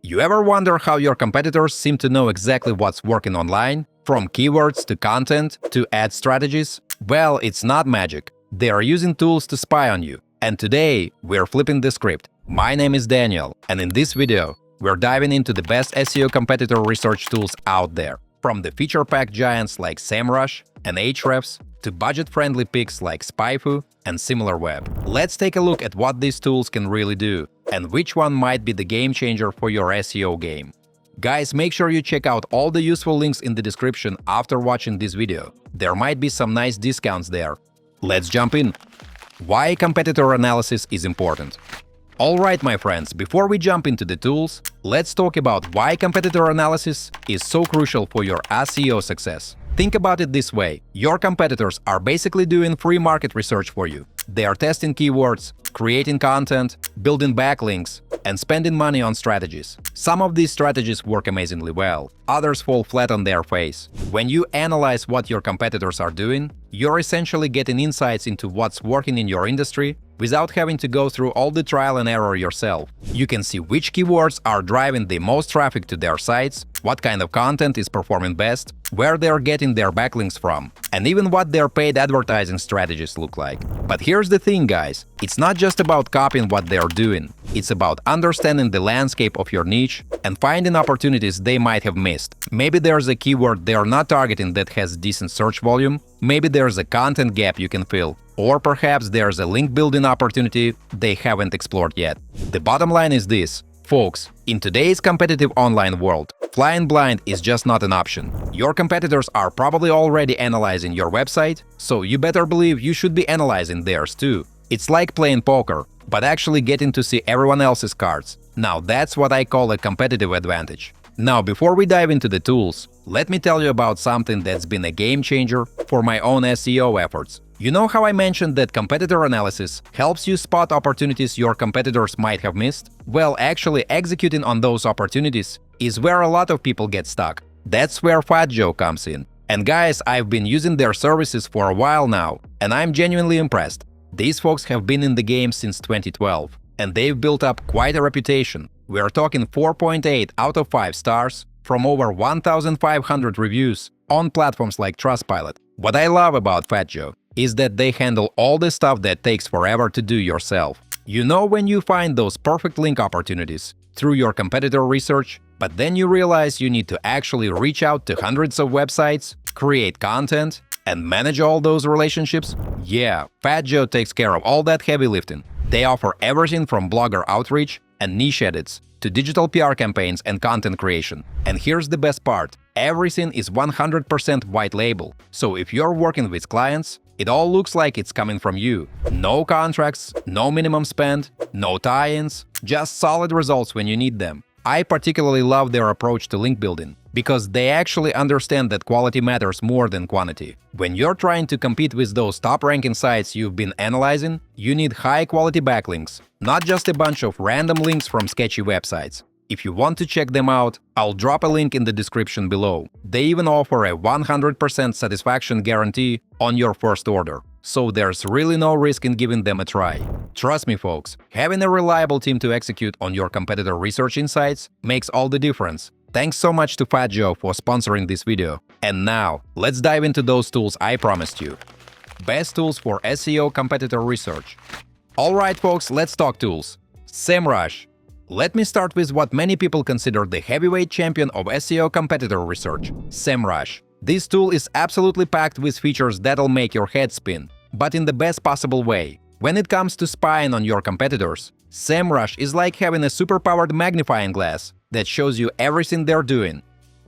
You ever wonder how your competitors seem to know exactly what's working online? From keywords to content to ad strategies? Well, it's not magic. They are using tools to spy on you. And today, we're flipping the script. My name is Daniel, and in this video, we're diving into the best SEO competitor research tools out there. From the feature-packed giants like Semrush and Ahrefs to budget-friendly picks like SpyFu and SimilarWeb. Let's take a look at what these tools can really do and which one might be the game changer for your SEO game. Guys, make sure you check out all the useful links in the description after watching this video. There might be some nice discounts there. Let's jump in. Why competitor analysis is important. Alright, my friends, before we jump into the tools, let's talk about why competitor analysis is so crucial for your SEO success. Think about it this way. Your competitors are basically doing free market research for you. They are testing keywords, creating content, building backlinks, and spending money on strategies. Some of these strategies work amazingly well, others fall flat on their face. When you analyze what your competitors are doing, you're essentially getting insights into what's working in your industry without having to go through all the trial and error yourself. You can see which keywords are driving the most traffic to their sites, what kind of content is performing best, where they're getting their backlinks from, and even what their paid advertising strategies look like. But here's the thing, guys, it's not just about copying what they're doing, it's about understanding the landscape of your niche and finding opportunities they might have missed. Maybe there's a keyword they're not targeting that has decent search volume, maybe there's a content gap you can fill, or perhaps there's a link building opportunity they haven't explored yet. The bottom line is this. Folks, in today's competitive online world, flying blind is just not an option. Your competitors are probably already analyzing your website, so you better believe you should be analyzing theirs too. It's like playing poker, but actually getting to see everyone else's cards. Now that's what I call a competitive advantage. Now, before we dive into the tools, let me tell you about something that's been a game changer for my own SEO efforts. You know how I mentioned that competitor analysis helps you spot opportunities your competitors might have missed? Well, actually executing on those opportunities is where a lot of people get stuck. That's where FatJoe comes in. And guys, I've been using their services for a while now, and I'm genuinely impressed. These folks have been in the game since 2012, and they've built up quite a reputation. We're talking 4.8 out of 5 stars from over 1,500 reviews on platforms like Trustpilot. What I love about FatJoe is that they handle all the stuff that takes forever to do yourself. You know, when you find those perfect link opportunities through your competitor research, but then you realize you need to actually reach out to hundreds of websites, create content, and manage all those relationships? Yeah, FatJoe takes care of all that heavy lifting. They offer everything from blogger outreach and niche edits to digital PR campaigns and content creation. And here's the best part. Everything is 100% white label. So if you're working with clients, it all looks like it's coming from you. No contracts, no minimum spend, no tie-ins, just solid results when you need them. I particularly love their approach to link building because they actually understand that quality matters more than quantity. When you're trying to compete with those top-ranking sites you've been analyzing, you need high-quality backlinks, not just a bunch of random links from sketchy websites. If you want to check them out, I'll drop a link in the description below. They even offer a 100% satisfaction guarantee on your first order, so there's really no risk in giving them a try. Trust me, folks, having a reliable team to execute on your competitor research insights makes all the difference. Thanks so much to FatJoe for sponsoring this video. And now, let's dive into those tools I promised you. Best tools for SEO competitor research. Alright, folks, let's talk tools. Semrush. Let me start with what many people consider the heavyweight champion of SEO competitor research, Semrush. This tool is absolutely packed with features that'll make your head spin, but in the best possible way. When it comes to spying on your competitors, Semrush is like having a superpowered magnifying glass that shows you everything they're doing.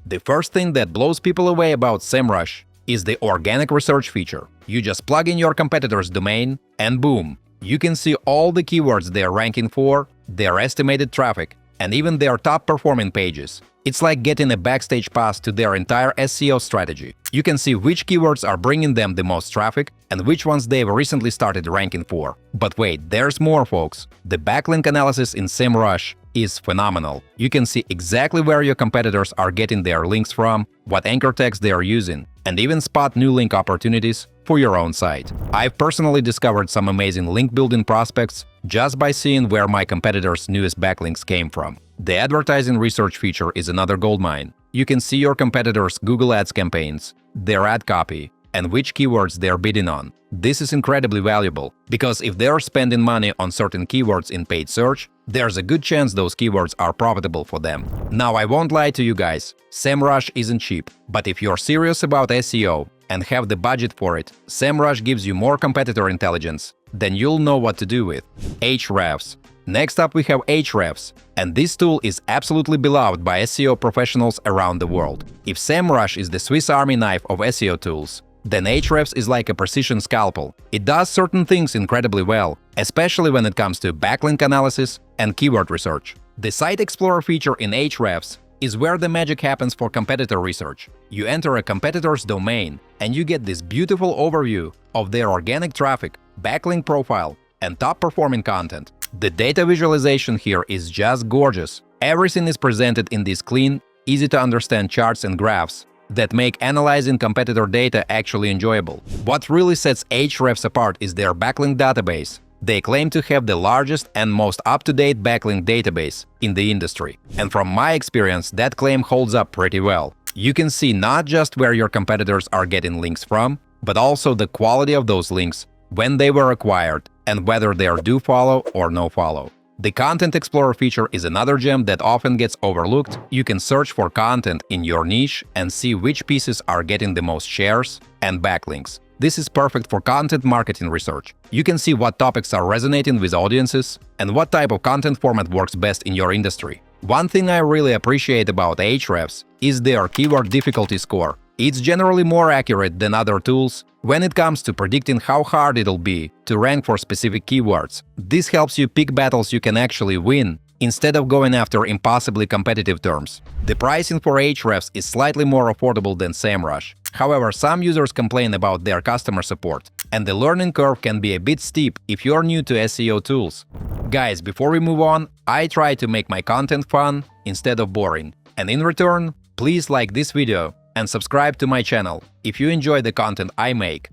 The first thing that blows people away about Semrush is the organic research feature. You just plug in your competitor's domain, and boom, you can see all the keywords they're ranking for, their estimated traffic, and even their top-performing pages. It's like getting a backstage pass to their entire SEO strategy. You can see which keywords are bringing them the most traffic and which ones they've recently started ranking for. But wait, there's more, folks. The backlink analysis in Semrush is phenomenal. You can see exactly where your competitors are getting their links from, what anchor text they are using, and even spot new link opportunities for your own site. I've personally discovered some amazing link building prospects just by seeing where my competitors' newest backlinks came from. The advertising research feature is another goldmine. You can see your competitors' Google Ads campaigns, their ad copy, and which keywords they're bidding on. This is incredibly valuable, because if they're spending money on certain keywords in paid search, there's a good chance those keywords are profitable for them. Now, I won't lie to you guys, Semrush isn't cheap, but if you're serious about SEO and have the budget for it, Semrush gives you more competitor intelligence than you'll know what to do with. Ahrefs. Next up we have Ahrefs, and this tool is absolutely beloved by SEO professionals around the world. If Semrush is the Swiss Army knife of SEO tools, then Ahrefs is like a precision scalpel. It does certain things incredibly well, especially when it comes to backlink analysis and keyword research. The Site Explorer feature in Ahrefs is where the magic happens for competitor research. You enter a competitor's domain, and you get this beautiful overview of their organic traffic, backlink profile, and top-performing content. The data visualization here is just gorgeous. Everything is presented in these clean, easy-to-understand charts and graphs that make analyzing competitor data actually enjoyable. What really sets Ahrefs apart is their backlink database. They claim to have the largest and most up-to-date backlink database in the industry. And from my experience, that claim holds up pretty well. You can see not just where your competitors are getting links from, but also the quality of those links, when they were acquired, and whether they are do follow or no follow. The Content Explorer feature is another gem that often gets overlooked. You can search for content in your niche and see which pieces are getting the most shares and backlinks. This is perfect for content marketing research. You can see what topics are resonating with audiences and what type of content format works best in your industry. One thing I really appreciate about Ahrefs is their keyword difficulty score. It's generally more accurate than other tools when it comes to predicting how hard it'll be to rank for specific keywords. This helps you pick battles you can actually win, instead of going after impossibly competitive terms. The pricing for Ahrefs is slightly more affordable than Semrush. However, some users complain about their customer support, and the learning curve can be a bit steep if you're new to SEO tools. Guys, before we move on, I try to make my content fun instead of boring. And in return, please like this video and subscribe to my channel if you enjoy the content I make.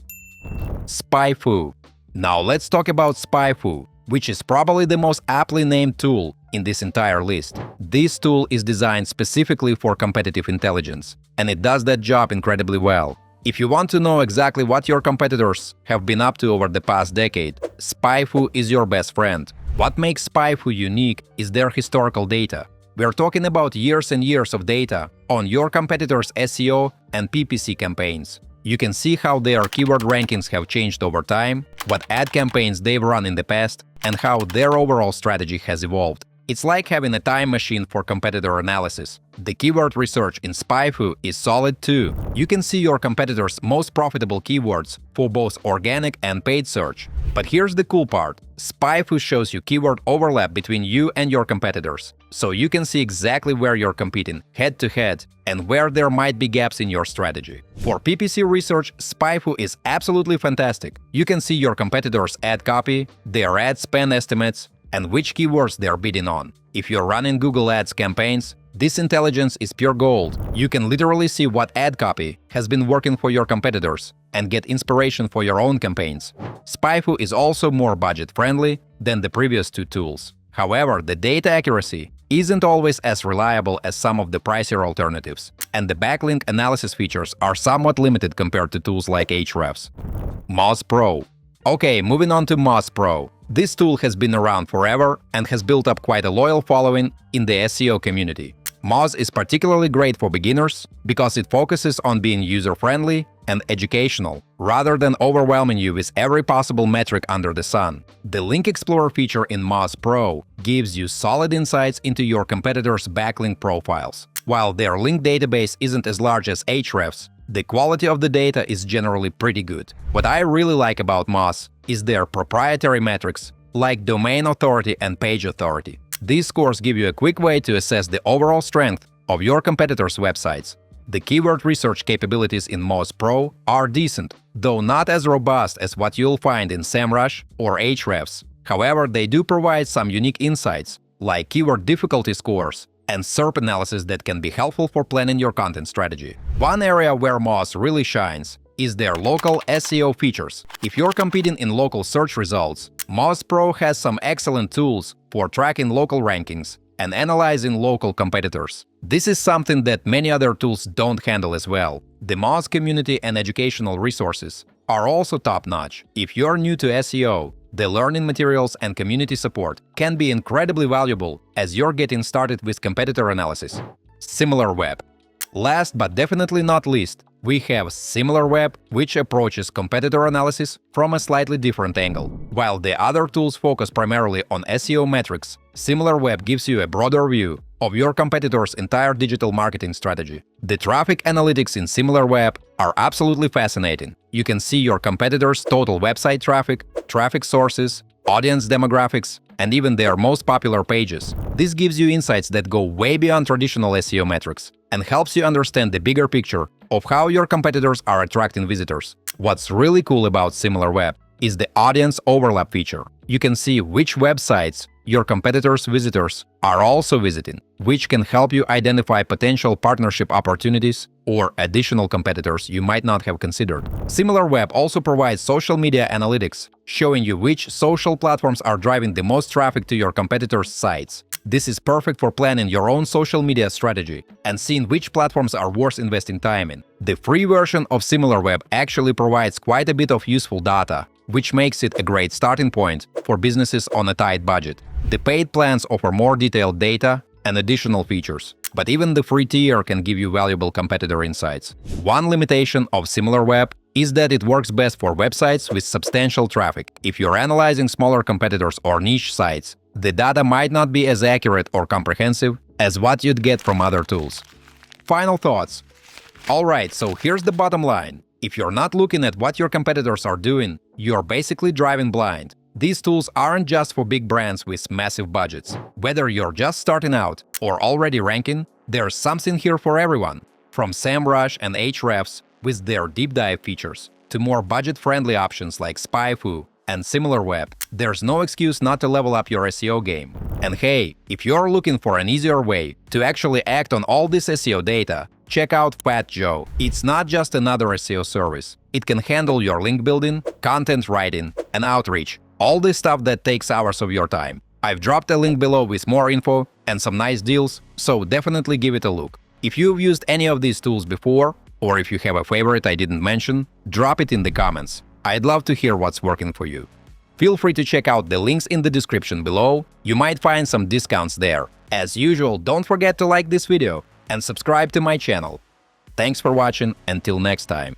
SpyFu. Now let's talk about SpyFu, which is probably the most aptly named tool in this entire list. This tool is designed specifically for competitive intelligence, and it does that job incredibly well. If you want to know exactly what your competitors have been up to over the past decade, SpyFu is your best friend. What makes SpyFu unique is their historical data. We're talking about years and years of data on your competitors' SEO and PPC campaigns. You can see how their keyword rankings have changed over time, what ad campaigns they've run in the past, and how their overall strategy has evolved. It's like having a time machine for competitor analysis. The keyword research in SpyFu is solid too. You can see your competitors' most profitable keywords for both organic and paid search. But here's the cool part. SpyFu shows you keyword overlap between you and your competitors, so you can see exactly where you're competing head-to-head and where there might be gaps in your strategy. For PPC research, SpyFu is absolutely fantastic. You can see your competitors' ad copy, their ad spend estimates, and which keywords they're bidding on. If you're running Google Ads campaigns, this intelligence is pure gold. You can literally see what ad copy has been working for your competitors and get inspiration for your own campaigns. SpyFu is also more budget-friendly than the previous two tools. However, the data accuracy isn't always as reliable as some of the pricier alternatives, and the backlink analysis features are somewhat limited compared to tools like Ahrefs. Moz Pro. Okay, moving on to Moz Pro. This tool has been around forever and has built up quite a loyal following in the SEO community. Moz is particularly great for beginners because it focuses on being user-friendly and educational, rather than overwhelming you with every possible metric under the sun. The Link Explorer feature in Moz Pro gives you solid insights into your competitors' backlink profiles. While their link database isn't as large as Ahrefs, the quality of the data is generally pretty good. What I really like about Moz is their proprietary metrics, like domain authority and page authority. These scores give you a quick way to assess the overall strength of your competitors' websites. The keyword research capabilities in Moz Pro are decent, though not as robust as what you'll find in Semrush or Ahrefs. However, they do provide some unique insights, like keyword difficulty scores and SERP analysis that can be helpful for planning your content strategy. One area where Moz really shines is their local SEO features. If you're competing in local search results, Moz Pro has some excellent tools for tracking local rankings and analyzing local competitors. This is something that many other tools don't handle as well. The Moz community and educational resources are also top-notch. If you're new to SEO, the learning materials and community support can be incredibly valuable as you're getting started with competitor analysis. SimilarWeb. Last but definitely not least, we have SimilarWeb, which approaches competitor analysis from a slightly different angle. While the other tools focus primarily on SEO metrics, SimilarWeb gives you a broader view of your competitor's entire digital marketing strategy. The traffic analytics in SimilarWeb are absolutely fascinating. You can see your competitors' total website traffic, traffic sources, audience demographics, and even their most popular pages. This gives you insights that go way beyond traditional SEO metrics and helps you understand the bigger picture of how your competitors are attracting visitors. What's really cool about SimilarWeb is the audience overlap feature. You can see which websites your competitors' visitors are also visiting, which can help you identify potential partnership opportunities or additional competitors you might not have considered. SimilarWeb also provides social media analytics, showing you which social platforms are driving the most traffic to your competitors' sites. This is perfect for planning your own social media strategy and seeing which platforms are worth investing time in. The free version of SimilarWeb actually provides quite a bit of useful data, which makes it a great starting point for businesses on a tight budget. The paid plans offer more detailed data and additional features, but even the free tier can give you valuable competitor insights. One limitation of SimilarWeb is that it works best for websites with substantial traffic. If you're analyzing smaller competitors or niche sites, the data might not be as accurate or comprehensive as what you'd get from other tools. Final thoughts. Alright, so here's the bottom line. If you're not looking at what your competitors are doing, you're basically driving blind. These tools aren't just for big brands with massive budgets. Whether you're just starting out or already ranking, there's something here for everyone. From Semrush and Ahrefs with their deep dive features to more budget-friendly options like SpyFu and SimilarWeb, there's no excuse not to level up your SEO game. And hey, if you're looking for an easier way to actually act on all this SEO data, check out Fat Joe. It's not just another SEO service. It can handle your link building, content writing, and outreach. All this stuff that takes hours of your time. I've dropped a link below with more info and some nice deals, so definitely give it a look. If you've used any of these tools before, or if you have a favorite I didn't mention, drop it in the comments. I'd love to hear what's working for you. Feel free to check out the links in the description below. You might find some discounts there. As usual, don't forget to like this video and subscribe to my channel. Thanks for watching. Until next time.